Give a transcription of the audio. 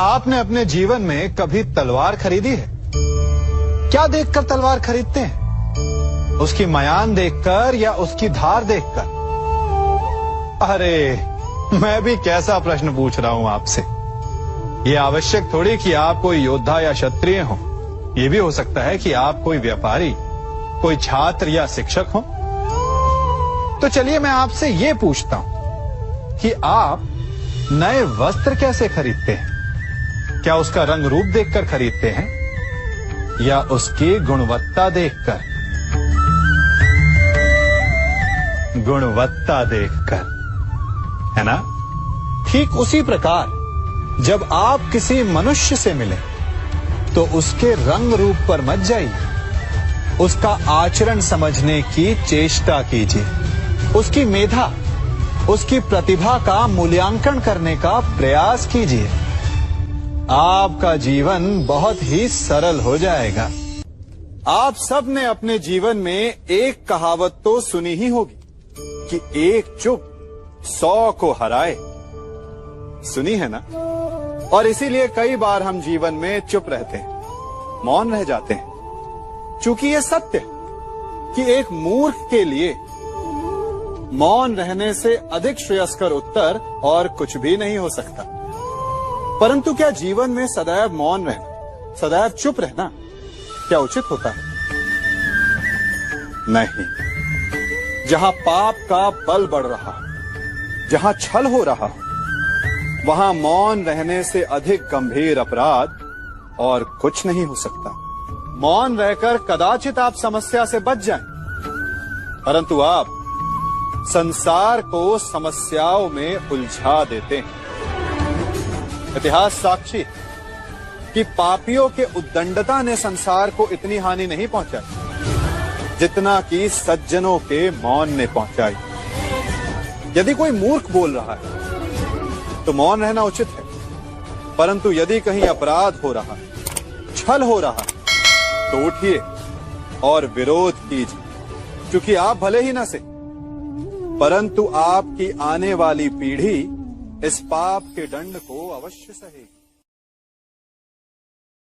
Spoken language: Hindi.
आपने अपने जीवन में कभी तलवार खरीदी है? क्या देखकर तलवार खरीदते हैं? उसकी मयान देखकर या उसकी धार देखकर? अरे मैं भी कैसा प्रश्न पूछ रहा हूं आपसे। ये आवश्यक थोड़ी कि आप कोई योद्धा या क्षत्रिय हो। ये भी हो सकता है कि आप कोई व्यापारी, कोई छात्र या शिक्षक हो। तो चलिए मैं आपसे ये पूछता हूं कि आप नए वस्त्र कैसे खरीदते हैं? क्या उसका रंग रूप देखकर खरीदते हैं या उसकी गुणवत्ता देखकर? गुणवत्ता देखकर, है ना? ठीक उसी प्रकार जब आप किसी मनुष्य से मिले तो उसके रंग रूप पर मत जाइए, उसका आचरण समझने की चेष्टा कीजिए, उसकी मेधा, उसकी प्रतिभा का मूल्यांकन करने का प्रयास कीजिए। आपका जीवन बहुत ही सरल हो जाएगा। आप सब ने अपने जीवन में एक कहावत तो सुनी ही होगी कि एक चुप 100 को हराए। सुनी है ना? और इसीलिए कई बार हम जीवन में चुप रहते हैं, मौन रह जाते हैं, क्योंकि यह सत्य है कि एक मूर्ख के लिए मौन रहने से अधिक श्रेयस्कर उत्तर और कुछ भी नहीं हो सकता। परंतु क्या जीवन में सदैव मौन रहना, सदैव चुप रहना क्या उचित होता है? नहीं। जहां पाप का बल बढ़ रहा, जहां छल हो रहा, वहां मौन रहने से अधिक गंभीर अपराध और कुछ नहीं हो सकता। मौन रहकर कदाचित आप समस्या से बच जाएं, परंतु आप संसार को समस्याओं में उलझा देते हैं। इतिहास साक्षी है कि पापियों के उद्दंडता ने संसार को इतनी हानि नहीं पहुंचाई जितना कि सज्जनों के मौन ने पहुंचाई। यदि कोई मूर्ख बोल रहा है तो मौन रहना उचित है, परंतु यदि कहीं अपराध हो रहा, छल हो रहा, तो उठिए और विरोध कीजिए, क्योंकि आप भले ही न सही, परंतु आपकी आने वाली पीढ़ी इस पाप के दंड को अवश्य सहेगी।